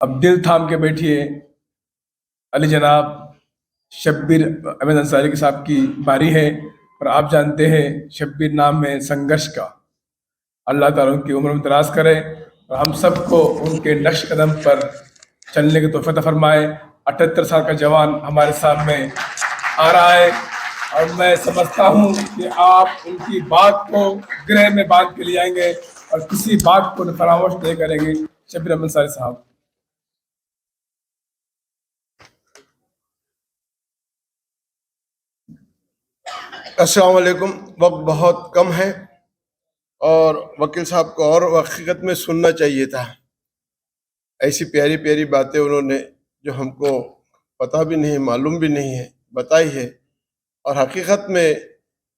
अब दिल थाम के बैठिए, अली जनाब शब्बीर अहमद अंसारी के साहब की बारी है। और आप जानते हैं शब्बीर नाम है संघर्ष का। अल्लाह ताला उनकी उम्र में दराज करे और हम सबको उनके नक्श कदम पर चलने की तौफीक अता फरमाए। 78 साल का जवान हमारे सामने आ रहा है और मैं समझता हूँ कि आप उनकी बात को गृह में बांध के ले आएंगे और किसी बात को फरामोश नहीं करेंगे। शब्बीर अहमद अंसारी साहब। अस्सलाम वालेकुम। वक्त बहुत कम है और वकील साहब को और हकीकत में सुनना चाहिए था। ऐसी प्यारी प्यारी बातें उन्होंने जो हमको पता भी नहीं, मालूम भी नहीं है, बताई है। और हकीकत में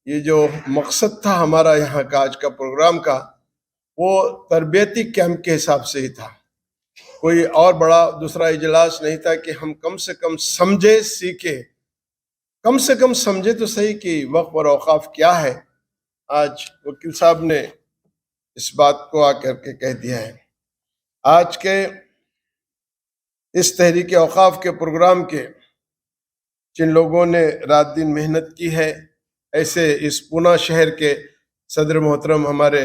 ये जो मकसद था हमारा यहाँ का आज का प्रोग्राम का, वो तरबियती कैंप के हिसाब से ही था। कोई और बड़ा दूसरा इजलास नहीं था कि हम कम से कम समझे, सीखे, कम से कम समझे तो सही कि वक्फ और औकाफ क्या है। आज वकील साहब ने इस बात को आकर के कह दिया है। आज के इस तहरीक औकाफ के प्रोग्राम के जिन लोगों ने रात दिन मेहनत की है, ऐसे इस पूना शहर के सदर मोहतरम हमारे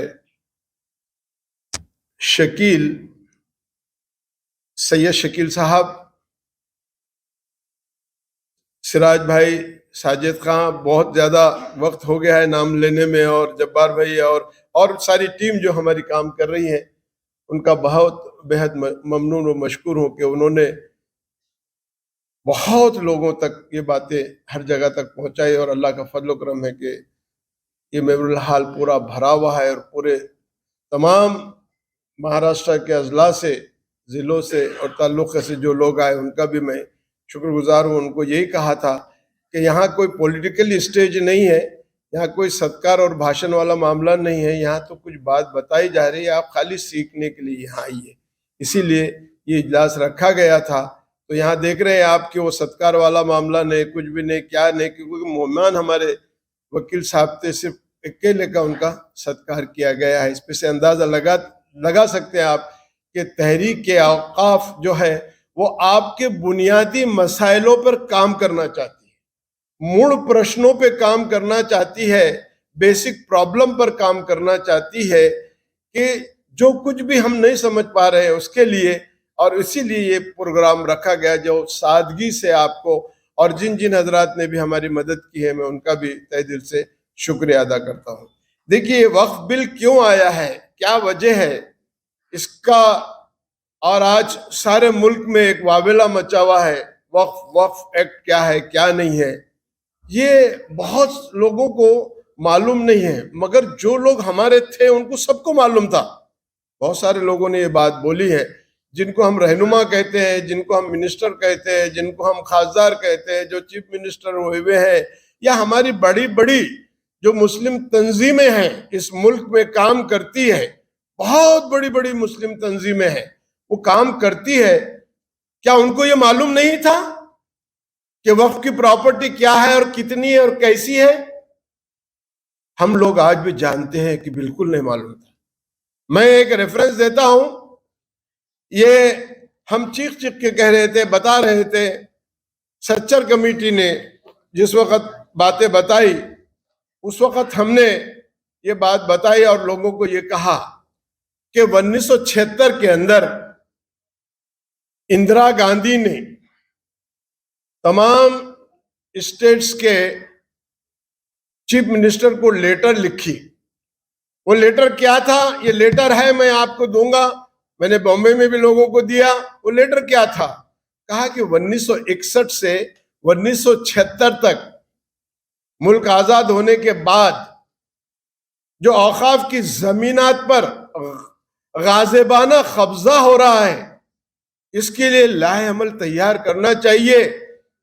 शकील, सैयद शकील साहब, सिराज भाई, साजिद खां, बहुत ज़्यादा वक्त हो गया है नाम लेने में, और जब्बार भाई और सारी टीम जो हमारी काम कर रही है, उनका बहुत बेहद ममनून और मशकूर हूँ कि उन्होंने बहुत लोगों तक ये बातें हर जगह तक पहुंचाई। और अल्लाह का फजल करम है कि ये मेमोरियल हाल पूरा भरा हुआ है और पूरे तमाम महाराष्ट्र के अजला से, ज़िलों से और ताल्लुक़ से जो लोग आए उनका भी मैं शुक्रगुजार हूँ। उनको यही कहा था कि यहाँ कोई पॉलिटिकल स्टेज नहीं है, यहाँ कोई सत्कार और भाषण वाला मामला नहीं है, यहाँ तो कुछ बात बताई जा रही है, आप खाली सीखने के लिए यहाँ आइए। इसीलिए ये इजलास रखा गया था। तो यहाँ देख रहे हैं आप कि वो सत्कार वाला मामला नहीं, कुछ भी नहीं, क्या नहीं, क्योंकि मेहमान हमारे वकील साहब थे, सिर्फ अकेले का उनका सत्कार किया गया है। इस पे से अंदाजा लगा सकते हैं आप कि तहरीक के औकाफ जो है वो आपके बुनियादी मसाइलों पर काम करना चाहती है, मूल प्रश्नों पे काम करना चाहती है, बेसिक प्रॉब्लम पर काम करना चाहती है कि जो कुछ भी हम नहीं समझ पा रहे हैं उसके लिए। और इसीलिए ये प्रोग्राम रखा गया जो सादगी से आपको, और जिन जिन हजरात ने भी हमारी मदद की है मैं उनका भी तहे दिल से शुक्रिया अदा करता हूँ। देखिए, वक्फ बिल क्यों आया है, क्या वजह है इसका, और आज सारे मुल्क में एक वावेला मचा हुआ है, वक्फ एक्ट क्या है क्या नहीं है, ये बहुत लोगों को मालूम नहीं है। मगर जो लोग हमारे थे उनको सबको मालूम था। बहुत सारे लोगों ने ये बात बोली है, जिनको हम रहनुमा कहते हैं, जिनको हम मिनिस्टर कहते हैं, जिनको हम खासदार कहते हैं, जो चीफ मिनिस्टर हुए हुए हैं, या हमारी बड़ी बड़ी जो मुस्लिम तंजीमें हैं इस मुल्क में काम करती है, बहुत बड़ी बड़ी मुस्लिम तंजीमें हैं, वो काम करती है, क्या उनको ये मालूम नहीं था कि वक्फ की प्रॉपर्टी क्या है और कितनी है और कैसी है? हम लोग आज भी जानते हैं कि बिल्कुल नहीं मालूम था। मैं एक रेफरेंस देता हूं, ये हम चीख चीख के कह रहे थे, बता रहे थे, सच्चर कमेटी ने जिस वक्त बातें बताई उस वक्त हमने ये बात बताई और लोगों को ये कहा कि 1976 के अंदर इंदिरा गांधी ने तमाम स्टेट्स के चीफ मिनिस्टर को लेटर लिखी। वो लेटर क्या था, ये लेटर है, मैं आपको दूंगा, मैंने बॉम्बे में भी लोगों को दिया। वो लेटर क्या था, कहा कि 1961 से 1976 तक मुल्क आजाद होने के बाद जो औकाफ की जमीनात पर गाजिबाना कब्जा हो रहा है, इसके लिए लाहे अमल तैयार करना चाहिए,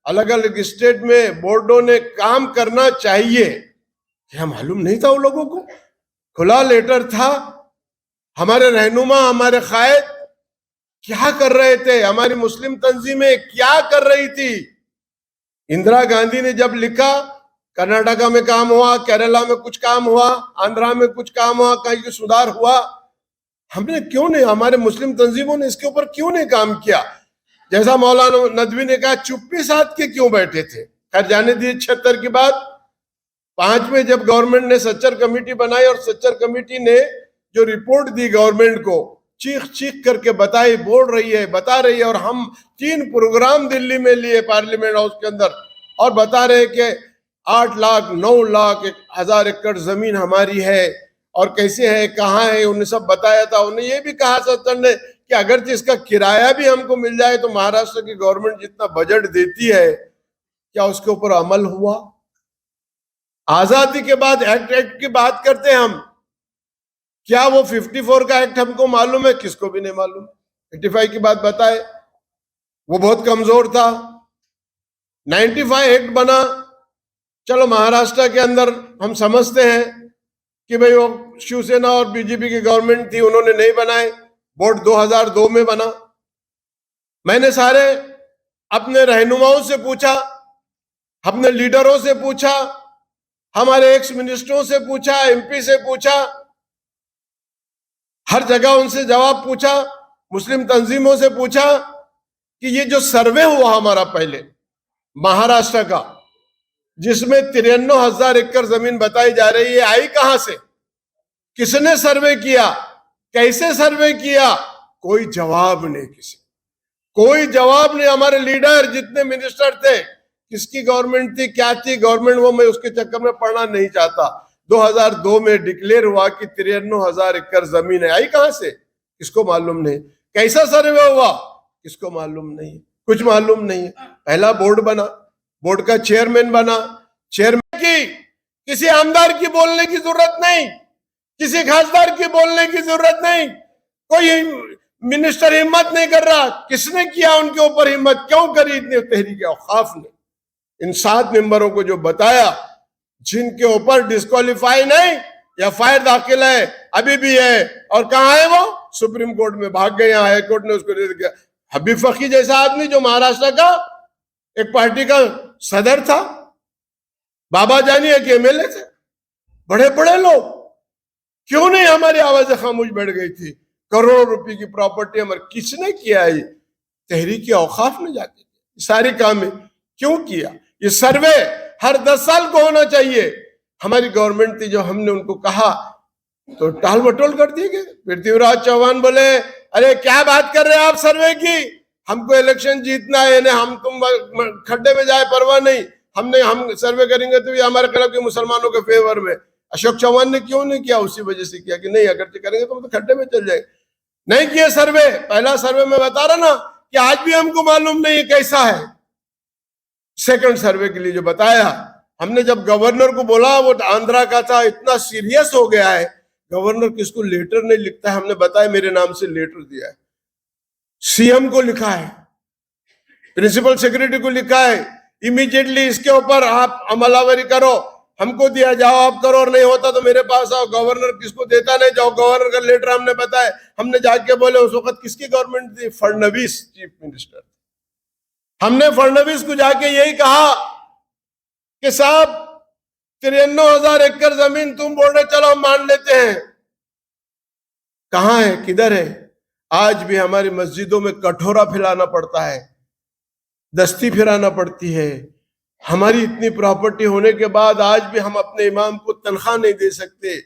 अलग अलग स्टेट में बोर्डों ने काम करना चाहिए। क्या मालूम नहीं था उन लोगों को? खुला लेटर था। हमारे रहनुमा, हमारे कायद क्या कर रहे थे, हमारी मुस्लिम तंजीमें क्या कर रही थी? इंदिरा गांधी ने जब लिखा, कर्नाटका में काम हुआ, केरला में कुछ काम हुआ, आंध्रा में कुछ काम हुआ, कहीं सुधार हुआ। हमने क्यों नहीं, हमारे मुस्लिम तंजीमों ने इसके ऊपर क्यों नहीं काम किया? जैसा मौलाना नदवी ने कहा, चुप्पी साध के क्यों बैठे थे? खैर जाने दिए। 76 की बात 5 में जब गवर्नमेंट ने सच्चर कमेटी बनाई और सच्चर कमेटी ने जो रिपोर्ट दी गवर्नमेंट को, चीख चीख करके बताई, बोल रही है, बता रही है, और हम 3 प्रोग्राम दिल्ली में लिए पार्लियामेंट हाउस के अंदर और बता रहे कि 8 लाख 9 लाख 1,000 एकड़ जमीन हमारी है और कैसे है, कहाँ है, उन्हें सब बताया था। उन्हें ये भी कहा सच्चर ने कि अगर इसका किराया भी हमको मिल जाए तो महाराष्ट्र की गवर्नमेंट जितना बजट देती है, क्या उसके ऊपर अमल हुआ? आजादी के बाद एक्ट की बात करते हैं हम, क्या वो 54 का एक्ट हमको मालूम है? किसको भी नहीं मालूम। 85 की बात बताए, वो बहुत कमजोर था। 95 एक्ट बना, चलो महाराष्ट्र के अंदर हम समझते हैं कि भाई वो शिवसेना और बीजेपी की गवर्नमेंट थी, उन्होंने नहीं बनाए। बोर्ड 2002 में बना। मैंने सारे अपने रहनुमाओं से पूछा, अपने लीडरों से पूछा, हमारे एक्स मिनिस्टरों से पूछा, एमपी से पूछा, हर जगह उनसे जवाब पूछा, मुस्लिम तंजीमों से पूछा कि ये जो सर्वे हुआ हमारा पहले महाराष्ट्र का, जिसमें 93,000 एकड़ जमीन बताई जा रही है, आई कहां से? किसने सर्वे किया? कैसे सर्वे किया? कोई जवाब नहीं, कोई जवाब नहीं। हमारे लीडर जितने मिनिस्टर थे, किसकी गवर्नमेंट थी, क्या थी गवर्नमेंट, वो मैं उसके चक्कर में पढ़ना नहीं चाहता। 2002 में डिक्लेयर हुआ कि 93,000 एकड़ जमीन है, आई कहां से? किसको मालूम नहीं। कैसा सर्वे हुआ? किसको मालूम नहीं, कुछ मालूम नहीं। पहला बोर्ड बना, बोर्ड का चेयरमैन बना, चेयरमैन की किसी आमदार की बोलने की जरूरत नहीं, किसी खासदार की बोलने की जरूरत नहीं, कोई मिनिस्टर हिम्मत नहीं कर रहा। किसने किया उनके ऊपर हिम्मत? क्यों करी इतनी? तहरीक औकाफ ने इन 7 मेंबरों को जो बताया, जिनके ऊपर डिस्क्वालीफाई नहीं या फायर दाखिल है, अभी भी है, और कहां है वो? सुप्रीम कोर्ट में भाग गए, यहाँ हाई कोर्ट ने उसको दे दिया। हबीब फकी जैसा आदमी जो महाराष्ट्र का एक पार्टी का सदर था, बाबा जानी एक एमएलए थे, बड़े बड़े लोग, क्यों नहीं हमारी आवाजें खामोश बैठ गई थी? करोड़ों रुपए की प्रॉपर्टी हमारी, किसने किया है? तहरीक औकाफ ने जाके सारी काम क्यों किया? ये सर्वे हर 10 साल को होना चाहिए। हमारी गवर्नमेंट थी, जो हमने उनको कहा तो टाल मटोल कर दिए गए। पृथ्वीराज चौहान बोले, अरे क्या बात कर रहे हैं आप सर्वे की, हमको इलेक्शन जीतना है, हम तुम खड्डे में जाए परवाह नहीं, हम सर्वे करेंगे तो ये हमारे खिलाफ के मुसलमानों के फेवर में। अशोक चौहान ने क्यों नहीं किया? उसी वजह से किया कि नहीं, अगर करेंगे तो खड्डे में चल जाएंगे। नहीं किया सर्वे। पहला सर्वे में बता रहा ना कि आज भी हमको मालूम नहीं कैसा है। सेकंड सर्वे के लिए जो बताया, हमने जब गवर्नर को बोला, वो आंध्रा का था, इतना सीरियस हो गया है। गवर्नर किसको लेटर नहीं लिखता है, हमने बताया मेरे नाम से लेटर दिया है, सीएम को लिखा है, प्रिंसिपल सेक्रेटरी को लिखा है, इमीडिएटली इसके ऊपर आप अमलावरी करो, हमको दिया जाओ, आप करो, और नहीं होता तो मेरे पास आओ। गवर्नर किसको देता नहीं, जाओ गवर्नर का लेटर हमने बताया। हमने जाके बोले, उस वक्त किसकी गवर्नमेंट थी? Fadnavis chief minister. हमने फडणवीस को जाके यही कहा कि साहब 93,000 एकड़ जमीन तुम बोल रहे, चलो हम मान लेते हैं, कहां है, किधर है? आज भी हमारी मस्जिदों में कटोरा फैलाना पड़ता है, दस्ती फिराना पड़ती है। हमारी इतनी प्रॉपर्टी होने के बाद आज भी हम अपने इमाम को तनख्वाह नहीं दे सकते।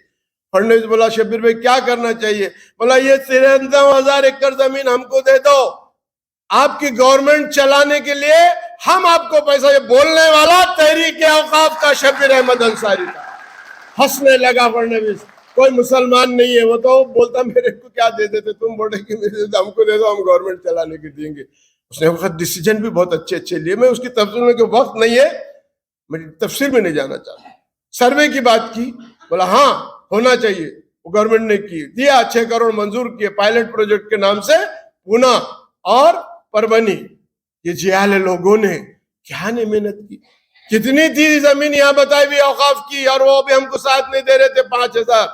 फडणवीस बोला, शब्बीर भाई क्या करना चाहिए? बोला, ये 93,000 एकड़ जमीन हमको दे दो, आपकी गवर्नमेंट चलाने के लिए हम आपको पैसा। ये बोलने वाला तहरीक औकाफ का शब्बीर अहमद अंसारी था। हंसने लगा फडणवीस, कोई मुसलमान नहीं है वो, तो बोलता मेरे को क्या दे देते, तुम बोले कि हमको दे दो, हम गवर्नमेंट चलाने के देंगे। उसने वक्त डिसीजन भी बहुत अच्छे अच्छे लिए। मैं उसकी तफसील में कोई वक्त नहीं है, मैं तफसील में नहीं जाना चाहता। सर्वे की बात की, बोला हाँ होना चाहिए, वो गवर्नमेंट ने की, दिया, 6 करोड़ मंजूर किए पायलट प्रोजेक्ट के नाम से, पूना और परभनी। ये जियाले लोगों ने क्या नहीं मेहनत की, कितनी थी जमीन यहाँ बताई भी औकाफ की, और वो भी हमको साथ नहीं दे रहे थे 5,000।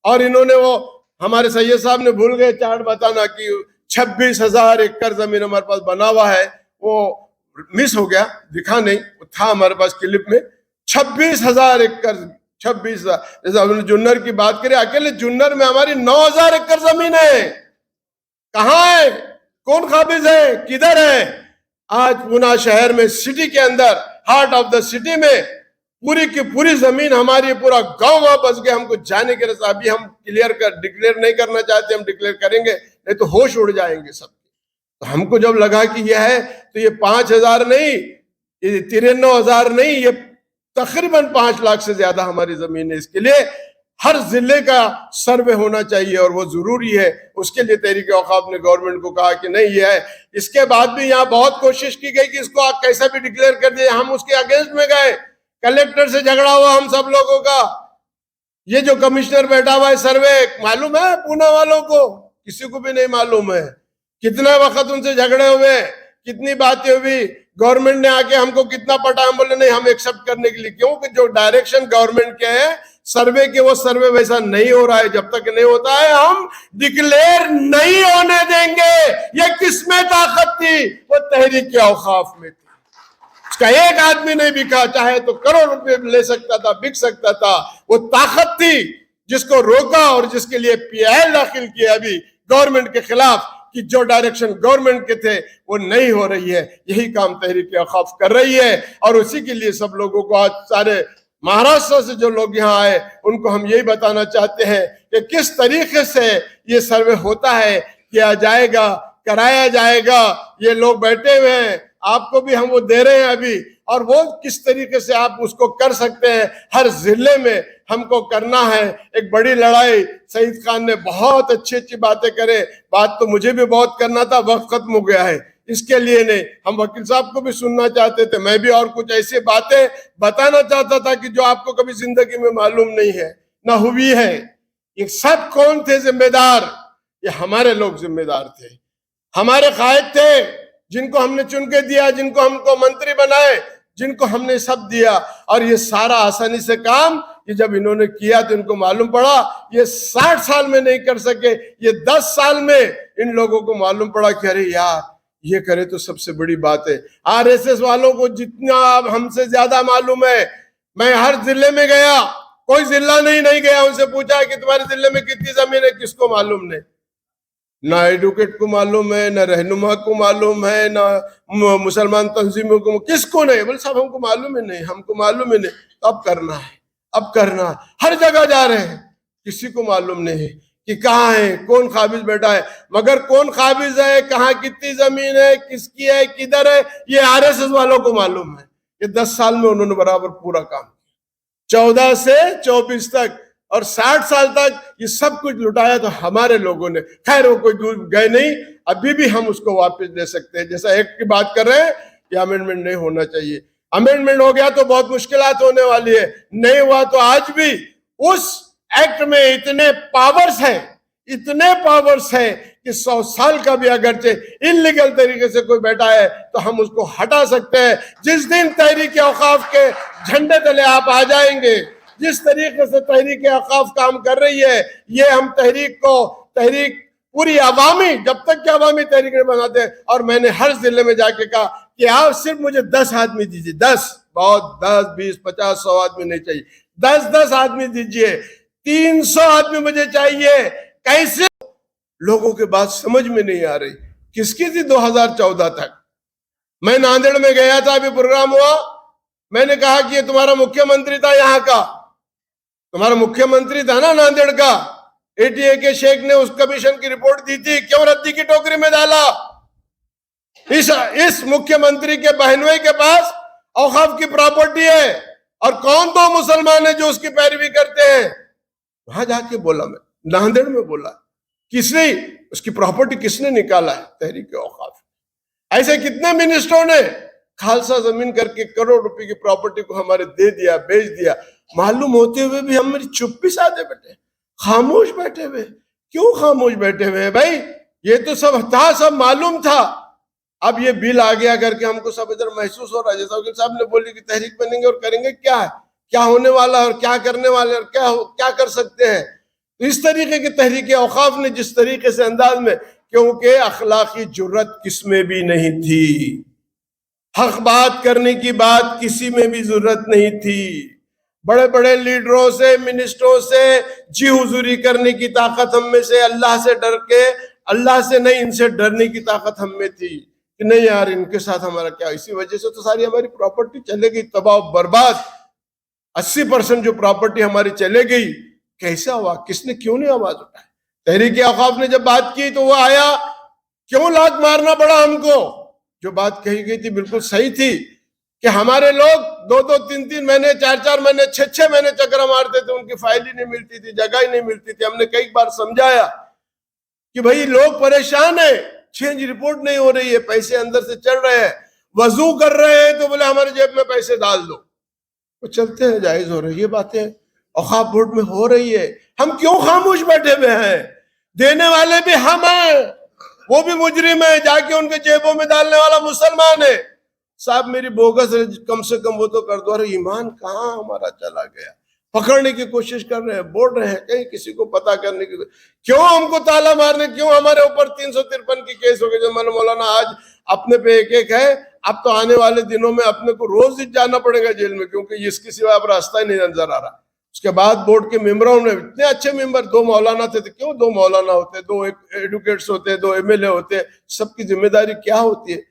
और इन्होंने, वो हमारे सैयद साहब ने भूल गए चार्ट बताना कि 26,000 एकड़ जमीन हमारे पास बना हुआ है। वो मिस हो गया, दिखा नहीं, वो था हमारे पास क्लिप में। 26,000 एकड़ 26, जैसे हमने जुन्नर की बात करी, अकेले जुन्नर में हमारी 9,000 एकड़ जमीन है। कहाँ है, कौन काबिज है, किधर है? आज पूना शहर में, सिटी के अंदर, हार्ट ऑफ द सिटी में पूरी की पूरी जमीन हमारी, पूरा गांव वहां बस गया। हमको जाने के रास्ते अभी हम डिक्लेयर नहीं करना चाहते, हम डिक्लेयर करेंगे नहीं तो होश उड़ जाएंगे सब। तो हमको जब लगा कि यह है तो ये 5,000 नहीं, ये 93,000 नहीं, ये तकरीबन 5 लाख से ज्यादा हमारी जमीन है। इसके लिए हर जिले का सर्वे होना चाहिए और वो जरूरी है। उसके लिए तहरीक औकाफ ने गवर्नमेंट को कहा कि नहीं ये है। इसके बाद भी यहाँ बहुत कोशिश की गई कि इसको आप कैसा भी डिक्लेयर कर दिए, हम उसके अगेंस्ट में गए, कलेक्टर से झगड़ा हुआ हम सब लोगों का। ये जो कमिश्नर बैठा हुआ है सर्वे, मालूम है पूना वालों को? किसी को भी नहीं मालूम है। कितना वक्त उनसे झगड़े हुए, कितनी बातें हुई, गवर्नमेंट ने आके हमको कितना पटा, हम बोले नहीं हम एक्सेप्ट करने के लिए, क्योंकि जो डायरेक्शन गवर्नमेंट के है सर्वे के, वो सर्वे वैसा नहीं हो रहा है। जब तक नहीं होता है हम डिक्लेयर नहीं होने देंगे। ये किसमें ताकत थी? वो तहरीक औकाफ में थी। उसका एक आदमी नहीं बिका, चाहे तो करोड़ रुपए ले सकता था, बिक सकता था। वो ताकत थी जिसको रोका और जिसके लिए पीआईएल दाखिल किया अभी गवर्नमेंट के खिलाफ कि जो डायरेक्शन गवर्नमेंट के थे वो नहीं हो रही है। यही काम तहरीक औकाफ कर रही है और उसी के लिए सब लोगों को, आज सारे महाराष्ट्र से जो लोग यहाँ आए उनको हम यही बताना चाहते हैं कि किस तरीके से ये सर्वे होता है, किया जाएगा, कराया जाएगा। ये लोग बैठे हुए हैं, आपको भी हम वो दे रहे हैं अभी, और वो किस तरीके से आप उसको कर सकते हैं। हर जिले में हमको करना है एक बड़ी लड़ाई। सईद खान ने बहुत अच्छी अच्छी बातें करे, बात तो मुझे भी बहुत करना था, वक्त खत्म हो गया है, इसके लिए नहीं। हम वकील साहब को भी सुनना चाहते थे, मैं भी और कुछ ऐसी बातें बताना चाहता था कि जो आपको कभी जिंदगी में मालूम नहीं है, ना हुई है। ये सब कौन थे जिम्मेदार? ये हमारे लोग जिम्मेदार थे, हमारे कायद थे, जिनको हमने चुन के दिया, जिनको हमको मंत्री बनाए, जिनको हमने सब दिया। और ये सारा आसानी से काम कि जब इन्होंने किया तो इनको मालूम पड़ा ये 60 साल में नहीं कर सके, ये 10 साल में इन लोगों को मालूम पड़ा कि अरे यार ये करे तो सबसे बड़ी बात है। आरएसएस वालों को जितना हमसे ज्यादा मालूम है। मैं हर जिले में गया, कोई जिला नहीं गया, उनसे पूछा कि तुम्हारे जिले में कितनी जमीन है, किसको मालूम नहीं। ना एडवोकेट को मालूम है, ना रहनुमा को मालूम है, ना मुसलमान तंजीमों को, किसको नहीं। बोले साहब हमको मालूम ही नहीं, हमको मालूम ही नहीं। तो अब करना है, अब करना है। हर जगह जा रहे हैं, किसी को मालूम नहीं है कि कहाँ है, कौन काबिज बैठा है। मगर कौन काबिज है, कहाँ कितनी जमीन है, किसकी है, किधर है, ये आरएसएस वालों को मालूम है। ये 10 साल में उन्होंने बराबर पूरा काम किया, 14 से 24 तक, और 60 साल तक ये सब कुछ लुटाया तो हमारे लोगों ने। खैर वो कोई दूर गए नहीं, अभी भी हम उसको वापस ले सकते हैं। जैसा एक्ट की बात कर रहे हैं कि अमेंडमेंट नहीं होना चाहिए, अमेंडमेंट हो गया तो बहुत मुश्किलात होने वाली है, नहीं हुआ तो आज भी उस एक्ट में इतने पावर्स है कि 100 साल का भी अगरचे इलीगल तरीके से कोई बैठा है तो हम उसको हटा सकते हैं। जिस दिन तहरीक औकाफ के झंडे तले आप आ जाएंगे, जिस तरीके से तहरीक औकाफ काम कर रही है, ये हम तहरीक पूरी अवामी, जब तक कि अवामी तहरीक नहीं बनाते। और मैंने हर जिले में जाके कहा कि आप सिर्फ मुझे 10 आदमी दीजिए, 10 बहुत, 10 20 50 100 आदमी नहीं चाहिए, 10 आदमी दीजिए, 300 आदमी मुझे चाहिए। कैसे? लोगों की बात समझ में नहीं आ रही। किसकी थी 2014 तक? मैं नांदेड़ में गया था, अभी प्रोग्राम हुआ, मैंने कहा कि ये तुम्हारा मुख्यमंत्री था यहाँ का, तुम्हारा मुख्यमंत्री था ना नांदेड़ का, एटीए के शेख ने उस कमीशन की रिपोर्ट दी थी, क्यों रद्दी की टोकरी में डाला? इस मुख्यमंत्री के बहनोई के पास औकाफ की प्रॉपर्टी है, और कौन दो मुसलमान है जो उसकी पैरवी करते हैं? वहां जाके बोला, मैं नांदेड़ में बोला, किसने उसकी प्रॉपर्टी किसने निकाला है? तहरीक औकाफ। ऐसे कितने मिनिस्टरों ने खालसा जमीन करके करोड़ रुपए की प्रॉपर्टी को हमारे दे दिया, बेच दिया, मालूम होते हुए भी हम मेरी चुप्पी साधे बैठे, खामोश बैठे हुए। क्यों खामोश बैठे हुए भाई? ये तो सब था, सब मालूम था। अब ये बिल आ गया करके हमको सब इधर महसूस हो रहा है, जैसा वकील साहब ने बोली कि तहरीक बनेंगे और करेंगे क्या है, क्या होने वाला है और क्या करने वाले और क्या कर सकते हैं। तो इस तरीके की तहरीक औकाफ ने जिस तरीके से अंदाज में, क्योंकि अखलाकी जुर्रत किसमें भी नहीं थी, हक बात करने की बात किसी में भी जरूरत नहीं थी, बड़े बड़े लीडरों से, मिनिस्टरों से जी हुजूरी करने की ताकत हम में से, अल्लाह से डर के, अल्लाह से नहीं इनसे डरने की ताकत हम में थी कि नहीं यार इनके साथ हमारा क्या। इसी वजह से तो सारी हमारी प्रॉपर्टी चले गई, तबाह बर्बाद। 80% जो प्रॉपर्टी हमारी चले गई, कैसा हुआ, किसने क्यों नहीं आवाज उठाई? तहरीक औकाफ ने जब बात की तो वो आया, क्यों लात मारना पड़ा हमको? जो बात कही गई थी बिल्कुल सही थी कि हमारे लोग 2-2, 3-3 महीने, 4-4 महीने, 6-6 महीने चक्कर मारते थे, उनकी फाइल ही नहीं मिलती थी, जगह ही नहीं मिलती थी। हमने कई बार समझाया कि भाई लोग परेशान है, चेंज रिपोर्ट नहीं हो रही है, पैसे अंदर से चल रहे हैं, वजू कर रहे हैं तो बोले हमारे जेब में पैसे डाल दो। वो चलते हैं, जायज हो रही है बातें, औकाफ बोर्ड में हो रही है, हम क्यों खामोश बैठे हुए हैं? देने वाले भी हम हैं, वो भी मुजरिम है, जाके उनके जेबों में डालने वाला मुसलमान है। साहब मेरी बोगस कम से कम वो तो कर दो। अरे ईमान कहाँ हमारा चला गया? पकड़ने की कोशिश कर रहे हैं, बोल रहे हैं कहीं किसी को पता करने की, क्यों हमको ताला मारने, क्यों हमारे ऊपर 353 की केस हो गए? जो मौलाना आज अपने पे एक है, अब तो आने वाले दिनों में अपने को रोज जाना पड़ेगा जेल में, क्योंकि इसके सिवा अब रास्ता ही नहीं नजर आ रहा। उसके बाद बोर्ड के मेंबरों ने, इतने अच्छे मेंबर, 2 मौलाना थे, तो क्यों 2 मौलाना होते, 2 एडवोकेट्स होते, 2 एमएलए होते, सबकी जिम्मेदारी क्या होती है?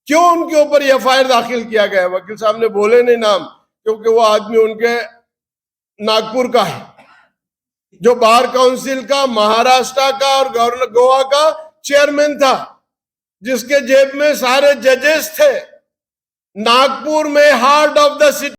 क्यों उनके ऊपर एफआईआर दाखिल किया गया? वकील साहब ने बोले नहीं नाम, क्योंकि वो आदमी उनके नागपुर का है, जो बार काउंसिल का, महाराष्ट्र का और गवर्नर गोवा का चेयरमैन था, जिसके जेब में सारे जजेस थे। नागपुर में हार्ट ऑफ द सिटी